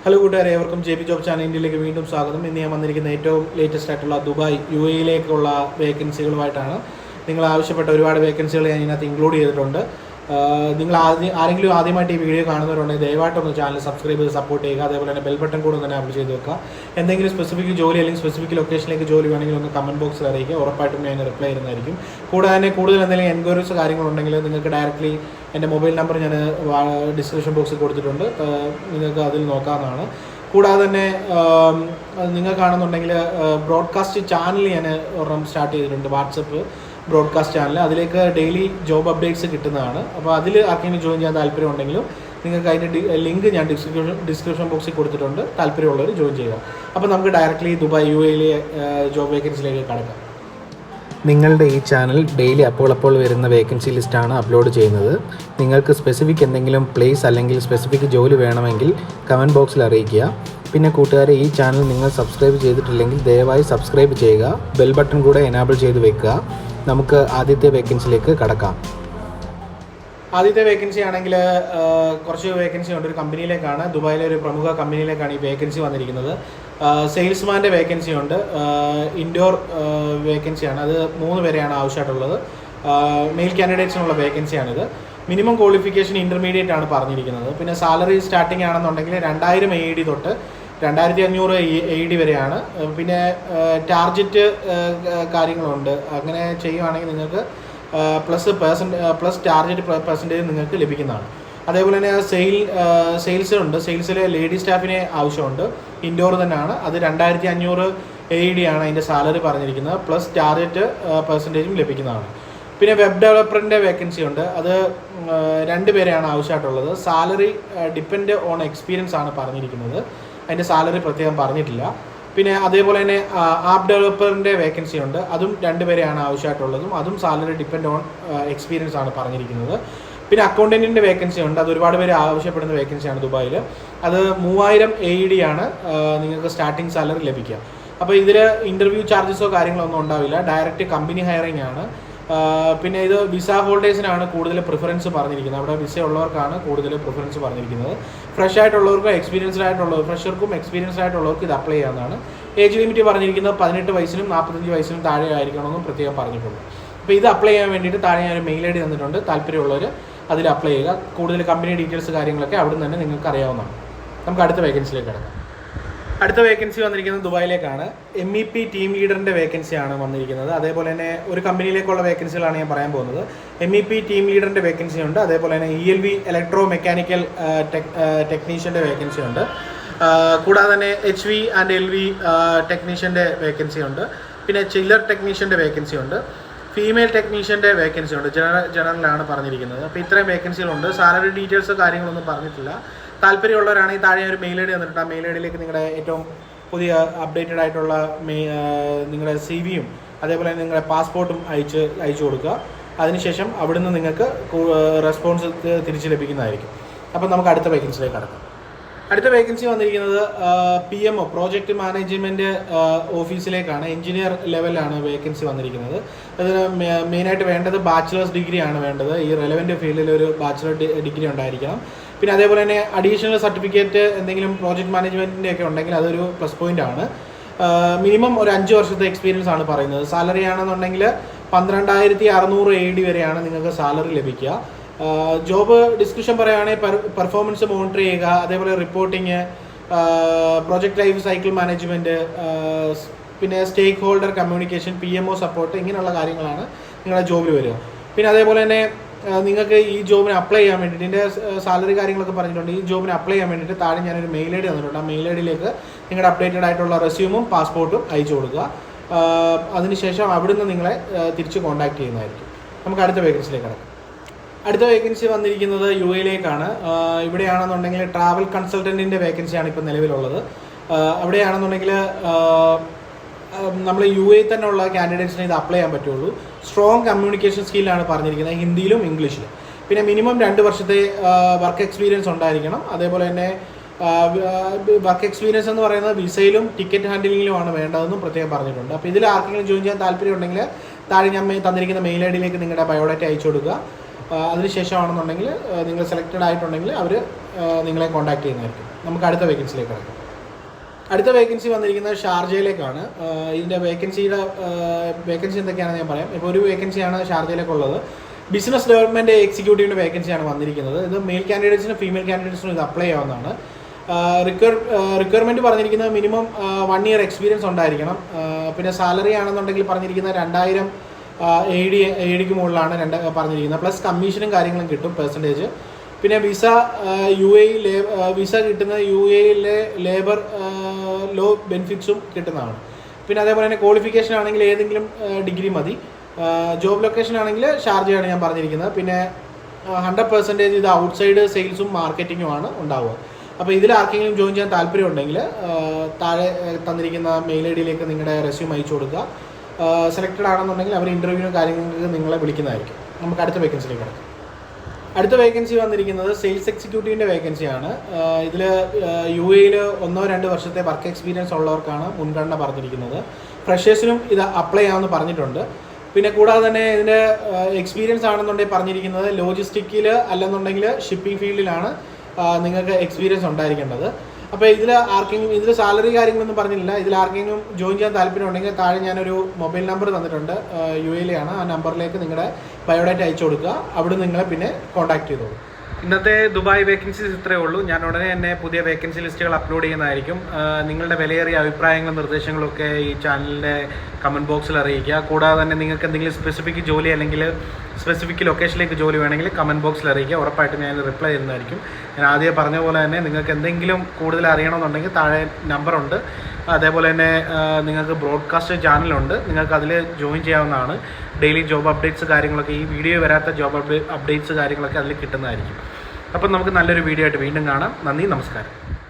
Hello കൂട്ടുകാരെ, ഏവർക്കും J P job channel ഇന്ത്യയിലേക്ക് വീണ്ടും സ്വാഗതം. ഇന്ന് ഞാൻ വന്നിരിക്കുന്ന ഏറ്റവും ലേറ്റസ്റ്റ് ആയിട്ടുള്ള ദുബായ് UAE-യിലേക്കുള്ള വേക്കൻസികളുമായിട്ടാണ്. നിങ്ങൾ ആവശ്യപ്പെട്ട ഒരുപാട് വേക്കൻസികൾ ഞാൻ ഇതിനകത്ത് ഇൻക്ലൂഡ് ചെയ്തിട്ടുണ്ട്. നിങ്ങൾ ആരെങ്കിലും ആദ്യമായിട്ട് ഈ വീഡിയോ കാണുന്നവരുണ്ടെങ്കിൽ ദയവായിട്ടൊന്ന് ചാനൽ സബ്സ്ക്രൈബ് ചെയ്ത് സപ്പോർട്ട് ചെയ്യുക. അതേപോലെ തന്നെ ബെൽ ബട്ടൺ കൂടെ തന്നെ അപ്ലൈ ചെയ്ത് വെക്കുക. എന്തെങ്കിലും സ്പെസിഫിക് ജോലി അല്ലെങ്കിൽ സ്പെസിഫിക് ലൊക്കേഷനിലേക്ക് ജോലി വേണമെങ്കിൽ ഒന്ന് കമൻറ്റ് ബോക്സിൽ അറിയിക്കുക. ഉറപ്പായിട്ടും ഞാൻ റിപ്ലൈ ചെയ്യുന്നതായിരിക്കും. കൂടാതെ തന്നെ കൂടുതൽ എന്തെങ്കിലും എൻക്വയറീസ് കാര്യങ്ങളുണ്ടെങ്കിൽ നിങ്ങൾക്ക് ഡയറക്റ്റ്ലി എൻ്റെ മൊബൈൽ നമ്പർ ഞാൻ ഡിസ്ക്രിപ്ഷൻ ബോക്സിൽ കൊടുത്തിട്ടുണ്ട്. നിങ്ങൾക്ക് അതിൽ നോക്കാവുന്നതാണ്. കൂടാതെ തന്നെ നിങ്ങൾ കാണുന്നുണ്ടെങ്കിൽ ബ്രോഡ്കാസ്റ്റ് ചാനൽ ഞാൻ ഒരെണ്ണം സ്റ്റാർട്ട് ചെയ്തിട്ടുണ്ട്. വാട്സപ്പ് ബ്രോഡ്കാസ്റ്റ് ചാനൽ, അതിലേക്ക് ഡെയിലി ജോബ് അപ്ഡേറ്റ്സ് കിട്ടുന്നതാണ്. അപ്പോൾ അതിൽ ആർക്കെങ്കിലും ജോയിൻ ചെയ്യാൻ താല്പര്യം ഉണ്ടെങ്കിലും നിങ്ങൾക്ക് അതിൻ്റെ ലിങ്ക് ഞാൻ ഡിസ്ക്രിപ്ഷൻ ബോക്സിൽ കൊടുത്തിട്ടുണ്ട്. താല്പര്യമുള്ളവർ ജോയിൻ ചെയ്യുക. അപ്പോൾ നമുക്ക് ഡയറക്റ്റ്ലി ദുബായ് UAE-യിലെ ജോബ് വേക്കൻസിയിലേക്ക് കടക്കാം. നിങ്ങളുടെ ഈ ചാനൽ ഡെയിലി അപ്പോൾ വരുന്ന വേക്കൻസി ലിസ്റ്റാണ് അപ്ലോഡ് ചെയ്യുന്നത്. നിങ്ങൾക്ക് സ്പെസിഫിക് എന്തെങ്കിലും പ്ലേസ് അല്ലെങ്കിൽ സ്പെസിഫിക് ജോലി വേണമെങ്കിൽ കമൻറ്റ് ബോക്സിൽ അറിയിക്കുക. പിന്നെ കൂട്ടുകാരെ, ഈ ചാനൽ നിങ്ങൾ സബ്സ്ക്രൈബ് ചെയ്തിട്ടില്ലെങ്കിൽ ദയവായി സബ്സ്ക്രൈബ് ചെയ്യുക. ബെൽ ബട്ടൺ കൂടെ എനാബിൾ ചെയ്ത് വെക്കുക. നമുക്ക് ആദ്യത്തെ വേക്കൻസിയിലേക്ക് കടക്കാം. ആദ്യത്തെ വേക്കൻസി ആണെങ്കിൽ കുറച്ച് വേക്കൻസി ഉണ്ട്. ഒരു കമ്പനിയിലേക്കാണ്, ദുബായിലെ ഒരു പ്രമുഖ കമ്പനിയിലേക്കാണ് ഈ വേക്കൻസി വന്നിരിക്കുന്നത്. സെയിൽസ്മാൻ്റെ വേക്കൻസി ഉണ്ട്. ഇൻഡോർ വേക്കൻസിയാണ്. അത് 3 പേരെയാണ് ആവശ്യമായിട്ടുള്ളത്. മെയിൽ കാൻഡിഡേറ്റ്സിനുള്ള വേക്കൻസിയാണിത്. മിനിമം ക്വാളിഫിക്കേഷൻ ഇൻ്റർമീഡിയറ്റ് ആണ് പറഞ്ഞിരിക്കുന്നത്. പിന്നെ സാലറി സ്റ്റാർട്ടിംഗ് ആണെന്നുണ്ടെങ്കിൽ 2000 AED തൊട്ട് 2500 AED വരെയാണ്. പിന്നെ ടാർജറ്റ് കാര്യങ്ങളുണ്ട്. അങ്ങനെ ചെയ്യുവാണെങ്കിൽ നിങ്ങൾക്ക് പ്ലസ് ടാർജറ്റ് പെർസെൻറ്റേജ് നിങ്ങൾക്ക് ലഭിക്കുന്നതാണ്. അതേപോലെ തന്നെ സെയിൽസിലുണ്ട്. സെയിൽസിലെ ലേഡി സ്റ്റാഫിനെ ആവശ്യമുണ്ട്. ഇൻഡോർ തന്നെയാണ്. അത് 2500 AED ആണ് അതിൻ്റെ സാലറി പറഞ്ഞിരിക്കുന്നത്. പ്ലസ് ടാർജറ്റ് പെർസെൻറ്റേജും ലഭിക്കുന്നതാണ്. പിന്നെ വെബ് ഡെവലപ്പറിൻ്റെ വേക്കൻസി ഉണ്ട്. അത് 2 പേരെയാണ് ആവശ്യമായിട്ടുള്ളത്. സാലറി ഡിപ്പെൻഡ് ഓൺ എക്സ്പീരിയൻസ് ആണ് പറഞ്ഞിരിക്കുന്നത്. അതിൻ്റെ സാലറി പ്രത്യേകം പറഞ്ഞിട്ടില്ല. പിന്നെ അതേപോലെ തന്നെ ആപ്പ് ഡെവലപ്പറിൻ്റെ വേക്കൻസി ഉണ്ട്. അതും 2 പേരെയാണ് ആവശ്യമായിട്ടുള്ളതും. അതും സാലറി ഡിപ്പെൻഡ് ഓൺ എക്സ്പീരിയൻസ് ആണ് പറഞ്ഞിരിക്കുന്നത്. പിന്നെ അക്കൗണ്ടൻറ്റിൻ്റെ വേക്കൻസി ഉണ്ട്. അത് ഒരുപാട് പേര് ആവശ്യപ്പെടുന്ന വേക്കൻസിയാണ് ദുബായിൽ. അത് 3000 AED ആണ് നിങ്ങൾക്ക് സ്റ്റാർട്ടിംഗ് സാലറി ലഭിക്കുക. അപ്പോൾ ഇതിൽ ഇൻ്റർവ്യൂ ചാർജസോ കാര്യങ്ങളോ ഒന്നും ഉണ്ടാവില്ല. ഡയറക്റ്റ് കമ്പനി ഹയറിംഗ് ആണ്. പിന്നെ ഇത് വിസ ഹോൾഡേഴ്സിനാണ് കൂടുതൽ പ്രിഫറൻസ് പറഞ്ഞിരിക്കുന്നത്. അവിടെ വിസ ഉള്ളവർക്കാണ് കൂടുതൽ പ്രിഫറൻസ് പറഞ്ഞിരിക്കുന്നത്. ഫ്രഷ് ആയിട്ടുള്ളവർക്കും ഫ്രഷർക്കും എക്സ്പീരിയൻസ്ഡ് ആയിട്ടുള്ളവർക്ക് ഇത് അപ്ലൈ ചെയ്യാവുന്നതാണ്. ഏജ് ലിമിറ്റ് പറഞ്ഞിരിക്കുന്നത് 18 വയസ്സിനും 45 വയസ്സിനും താഴെ ആയിരിക്കണമെന്നും പ്രത്യേകം പറഞ്ഞിട്ടുണ്ട്. അപ്പോൾ ഇത് അപ്ലൈ ചെയ്യാൻ വേണ്ടിയിട്ട് താഴെ ഞാൻ മെയിൽ ID തന്നിട്ടുണ്ട്. താല്പര്യമുള്ളവർ അതിൽ അപ്ലൈ ചെയ്യുക. കൂടുതൽ കമ്പനി ഡീറ്റെയിൽസ് കാര്യങ്ങളൊക്കെ അവിടെ നിന്ന് തന്നെ നിങ്ങൾക്ക് അറിയാവുന്നതാണ്. നമുക്ക് അടുത്ത വേക്കൻസിയിലേക്ക് കിടക്കാം. അടുത്ത വേക്കൻസി വന്നിരിക്കുന്നത് ദുബായിലേക്കാണ്. MEP ടീം ലീഡറിൻ്റെ വേക്കൻസിയാണ് വന്നിരിക്കുന്നത്. അതേപോലെ തന്നെ ഒരു കമ്പനിയിലേക്കുള്ള വേക്കൻസികളാണ് ഞാൻ പറയാൻ പോകുന്നത്. MEP ടീം ലീഡറിൻ്റെ വേക്കൻസി ഉണ്ട്. അതേപോലെ തന്നെ ELV ഇലക്ട്രോ മെക്കാനിക്കൽ ടെക്നീഷ്യൻ്റെ വേക്കൻസി ഉണ്ട്. കൂടാതെ തന്നെ HV ആൻഡ് LV ടെക്നീഷ്യൻ്റെ വേക്കൻസി ഉണ്ട്. പിന്നെ ചില്ലർ ടെക്നീഷ്യൻ്റെ വേക്കൻസി ഉണ്ട്. ഫീമെയിൽ ടെക്നീഷ്യൻ്റെ വേക്കൻസി ഉണ്ട്. ജനറലാണ് പറഞ്ഞിരിക്കുന്നത്. അപ്പോൾ ഇത്രയും വേക്കൻസികളുണ്ട്. സാലറി ഡീറ്റെയിൽസ് കാര്യങ്ങളൊന്നും പറഞ്ഞിട്ടില്ല. താല്പര്യമുള്ളവരാണെങ്കിൽ താഴെ ഒരു മെയിൽ ID തന്നിട്ടുണ്ട്. ആ മെയിൽ IDയിലേക്ക് നിങ്ങളുടെ ഏറ്റവും പുതിയ അപ്ഡേറ്റഡ് ആയിട്ടുള്ള നിങ്ങളുടെ CV-യും അതേപോലെ തന്നെ നിങ്ങളുടെ പാസ്പോർട്ടും അയച്ചു കൊടുക്കുക. അതിനുശേഷം അവിടുന്ന് നിങ്ങൾക്ക് റെസ്പോൺസ് തിരിച്ച് ലഭിക്കുന്നതായിരിക്കും. അപ്പം നമുക്ക് അടുത്ത വേക്കൻസിയിലേക്ക് കടക്കാം. അടുത്ത വേക്കൻസി വന്നിരിക്കുന്നത് PMO പ്രോജക്റ്റ് മാനേജ്മെൻറ്റ് ഓഫീസിലേക്കാണ്. എഞ്ചിനീയർ ലെവലിലാണ് വേക്കൻസി വന്നിരിക്കുന്നത്. അതിന് മെയിനായിട്ട് വേണ്ടത് ബാച്ചിലേഴ്സ് ഡിഗ്രി ആണ് വേണ്ടത്. ഈ റെലവൻറ്റ് ഫീൽഡിൽ ഒരു ബാച്ചിലർ ഡിഗ്രി ഉണ്ടായിരിക്കണം. പിന്നെ അതേപോലെ തന്നെ അഡീഷണൽ സർട്ടിഫിക്കറ്റ് എന്തെങ്കിലും പ്രോജക്റ്റ് മാനേജ്മെൻറ്റിൻ്റെ ഒക്കെ ഉണ്ടെങ്കിൽ അതൊരു പ്ലസ് പോയിൻ്റ് ആണ്. മിനിമം ഒരു 5 വർഷത്തെ എക്സ്പീരിയൻസ് ആണ് പറയുന്നത്. സാലറി ആണെന്നുണ്ടെങ്കിൽ 12600 AED വരെയാണ് നിങ്ങൾക്ക് സാലറി ലഭിക്കുക. ജോബ് ഡിസ്ക്രിപ്ഷൻ പറയുകയാണെങ്കിൽ പെർഫോമൻസ് മോണിറ്റർ ചെയ്യുക, അതേപോലെ reporting, project life cycle management, പിന്നെ സ്റ്റേക്ക് ഹോൾഡർ കമ്മ്യൂണിക്കേഷൻ, PMO സപ്പോർട്ട്, ഇങ്ങനെയുള്ള കാര്യങ്ങളാണ് നിങ്ങളുടെ ജോബിൽ വരിക. പിന്നെ അതേപോലെ തന്നെ നിങ്ങൾക്ക് ഈ ജോബിന് അപ്ലൈ ചെയ്യാൻ വേണ്ടിയിട്ട് ഇതിൻ്റെ സാലറി കാര്യങ്ങളൊക്കെ പറഞ്ഞിട്ടുണ്ട്. ഈ ജോബിന് അപ്ലൈ ചെയ്യാൻ വേണ്ടിയിട്ട് താഴെ ഞാനൊരു മെയിൽ ID തന്നിട്ടുണ്ട്. ആ മെയിൽ IDയിലേക്ക് നിങ്ങളുടെ അപ്ഡേറ്റഡ് ആയിട്ടുള്ള റെസ്യൂമും പാസ്പോർട്ടും അയച്ചു കൊടുക്കുക. അതിനുശേഷം അവിടുന്ന് നിങ്ങളെ തിരിച്ച് കോൺടാക്ട് ചെയ്യുന്നതായിരിക്കും. നമുക്ക് അടുത്ത വേക്കൻസിയിലേക്ക് കിടക്കാം. അടുത്ത വേക്കൻസി വന്നിരിക്കുന്നത് UAE-യിലേക്കാണ്. ഇവിടെയാണെന്നുണ്ടെങ്കിൽ ട്രാവൽ കൺസൾട്ടൻറ്റിൻ്റെ വേക്കൻസിയാണ് ഇപ്പോൾ നിലവിലുള്ളത്. അവിടെയാണെന്നുണ്ടെങ്കിൽ നമ്മൾ UAE തന്നെ ഉള്ള കാൻഡിഡേറ്റ്സിന് ഇത് അപ്ലൈ ചെയ്യാൻ പറ്റുള്ളൂ. സ്ട്രോങ് കമ്മ്യൂണിക്കേഷൻ സ്കില്ലാണ് പറഞ്ഞിരിക്കുന്നത്, ഹിന്ദിയിലും ഇംഗ്ലീഷിലും. പിന്നെ മിനിമം 2 വർഷത്തെ വർക്ക് എക്സ്പീരിയൻസ് ഉണ്ടായിരിക്കണം. അതേപോലെ തന്നെ വർക്ക് എക്സ്പീരിയൻസ് എന്ന് പറയുന്നത് വിസയിലും ടിക്കറ്റ് ഹാൻഡിലിങ്ങിലുമാണ് വേണ്ടതെന്നും പ്രത്യേകം പറഞ്ഞിട്ടുണ്ട്. അപ്പോൾ ഇതിൽ ആർക്കെങ്കിലും ജോയിൻ ചെയ്യാൻ താല്പര്യം ഉണ്ടെങ്കിൽ താഴെ ഞാൻ തന്നിരിക്കുന്ന മെയിൽ IDയിലേക്ക് നിങ്ങളുടെ ബയോഡാറ്റ അയച്ചു കൊടുക്കുക. അതിനുശേഷമാണെന്നുണ്ടെങ്കിൽ നിങ്ങൾ സെലക്റ്റഡ് ആയിട്ടുണ്ടെങ്കിൽ അവർ നിങ്ങളെ കോൺടാക്ട് ചെയ്യുന്നതായിരിക്കും. നമുക്ക് അടുത്ത വേക്കൻസിയിലേക്ക് കിടക്കും. അടുത്ത വേക്കൻസി വന്നിരിക്കുന്നത് ഷാർജയിലേക്കാണ്. ഇതിൻ്റെ വേക്കൻസി എന്തൊക്കെയാണെന്ന് ഞാൻ പറയാം. ഇപ്പോൾ ഒരു വേക്കൻസിയാണ് ഷാർജയിലേക്കുള്ളത്. ബിസിനസ് ഡെവലപ്മെൻറ്റ് എക്സിക്യൂട്ടീവിൻ്റെ വേക്കൻസിയാണ് വന്നിരിക്കുന്നത്. ഇത് മെയിൽ കാൻഡിഡേറ്റ്സിനും ഫീമെയിൽ കാൻഡിഡേറ്റ്സിനും ഇത് അപ്ലൈ ചെയ്യാവുന്നതാണ്. റിക്വയർമെൻറ്റ് പറഞ്ഞിരിക്കുന്നത് മിനിമം 1 year എക്സ്പീരിയൻസ് ഉണ്ടായിരിക്കണം. പിന്നെ സാലറി ആണെന്നുണ്ടെങ്കിൽ പറഞ്ഞിരിക്കുന്നത് 2000 AED മുകളിലാണ് പറഞ്ഞിരിക്കുന്നത്. പ്ലസ് കമ്മീഷനും കാര്യങ്ങളും കിട്ടും പെർസെൻറ്റേജ്. പിന്നെ വിസ വിസ കിട്ടുന്ന UAE ലേബർ ലോ ബെനിഫിറ്റ്സും കിട്ടുന്നതാണ്. പിന്നെ അതേപോലെ തന്നെ ക്വാളിഫിക്കേഷൻ ആണെങ്കിൽ ഏതെങ്കിലും ഡിഗ്രി മതി. ജോബ് ലൊക്കേഷൻ ആണെങ്കിൽ ഷാർജയാണ് ഞാൻ പറഞ്ഞിരിക്കുന്നത്. പിന്നെ 100% ഇത് ഔട്ട്സൈഡ് സെയിൽസും മാർക്കറ്റിങ്ങുമാണ് ഉണ്ടാവുക. അപ്പോൾ ഇതിൽ ആർക്കെങ്കിലും ജോയിൻ ചെയ്യാൻ താല്പര്യം ഉണ്ടെങ്കിൽ താഴെ തന്നിരിക്കുന്ന മെയിൽ ID നിങ്ങളുടെ റെസ്യൂം അയച്ചു കൊടുക്കുക. സെലക്റ്റഡ് ആണെന്നുണ്ടെങ്കിൽ അവർ ഇൻ്റർവ്യൂവിനും കാര്യങ്ങൾക്ക് നിങ്ങളെ വിളിക്കുന്നതായിരിക്കും. നമുക്ക് അടുത്ത വേക്കൻസിയിലേക്ക് കിടക്കാം. അടുത്ത വേക്കൻസി വന്നിരിക്കുന്നത് സെയിൽസ് എക്സിക്യൂട്ടീവിൻ്റെ വേക്കൻസിയാണ്. ഇതിൽ UAE 1-2 വർഷത്തെ വർക്ക് എക്സ്പീരിയൻസ് ഉള്ളവർക്കാണ് മുൻഗണന പറഞ്ഞിരിക്കുന്നത്. ഫ്രഷേഴ്സിനും ഇത് അപ്ലൈ ചെയ്യാമെന്ന് പറഞ്ഞിട്ടുണ്ട്. പിന്നെ കൂടാതെ തന്നെ ഇതിൻ്റെ എക്സ്പീരിയൻസ് ആണെന്നുണ്ടെങ്കിൽ പറഞ്ഞിരിക്കുന്നത് ലോജിസ്റ്റിക്കിൽ അല്ലെന്നുണ്ടെങ്കിൽ ഷിപ്പിംഗ് ഫീൽഡിലാണ് നിങ്ങൾക്ക് എക്സ്പീരിയൻസ് ഉണ്ടായിരിക്കേണ്ടത്. അപ്പോൾ ഇതിൽ സാലറി കാര്യങ്ങളൊന്നും പറഞ്ഞില്ല. ഇതിൽ ആർക്കെങ്കിലും ജോയിൻ ചെയ്യാൻ താല്പര്യം ഉണ്ടെങ്കിൽ താഴെ ഞാനൊരു മൊബൈൽ നമ്പർ തന്നിട്ടുണ്ട്. UAE ആണ്. ആ നമ്പറിലേക്ക് നിങ്ങളുടെ ബയോഡാറ്റ അയച്ചു കൊടുക്കുക. അവിടെ നിങ്ങളെ പിന്നെ കോൺടാക്ട് ചെയ്തോളൂ. ഇന്നത്തെ ദുബായ് വേക്കൻസീസ് ഇത്രയേ ഉള്ളൂ. ഞാൻ ഉടനെ തന്നെ പുതിയ വേക്കൻസി ലിസ്റ്റുകൾ അപ്ലോഡ് ചെയ്യുന്നതായിരിക്കും. നിങ്ങളുടെ വിലയേറിയ അഭിപ്രായങ്ങളും നിർദ്ദേശങ്ങളൊക്കെ ഈ ചാനലിൻ്റെ കമൻറ്റ് ബോക്സിൽ അറിയിക്കുക. കൂടാതെ തന്നെ നിങ്ങൾക്ക് എന്തെങ്കിലും സ്പെസിഫിക് ജോലി അല്ലെങ്കിൽ സ്പെസിഫിക് ലൊക്കേഷനിലേക്ക് ജോലി വേണമെങ്കിൽ കമൻറ്റ് ബോക്സിൽ അറിയിക്കുക. ഉറപ്പായിട്ടും ഞാൻ റിപ്ലൈ ചെയ്യുന്നതായിരിക്കും. ഞാൻ ആദ്യം പറഞ്ഞ പോലെ തന്നെ നിങ്ങൾക്ക് എന്തെങ്കിലും കൂടുതൽ അറിയണമെന്നുണ്ടെങ്കിൽ താഴെ നമ്പറുണ്ട്. അതേപോലെ തന്നെ നിങ്ങൾക്ക് ബ്രോഡ്കാസ്റ്റ് ചാനലുണ്ട്. നിങ്ങൾക്ക് അതിൽ ജോയിൻ ചെയ്യാവുന്നതാണ്. ഡെയിലി ജോബ് അപ്ഡേറ്റ്സ് കാര്യങ്ങളൊക്കെ ഈ വീഡിയോ വരാത്ത ജോബ് അപ്ഡേറ്റ്സ് കാര്യങ്ങളൊക്കെ അതിൽ കിട്ടുന്നതായിരിക്കും. അപ്പം നമുക്ക് നല്ലൊരു വീഡിയോ ആയിട്ട് വീണ്ടും കാണാം. നന്ദി, നമസ്കാരം.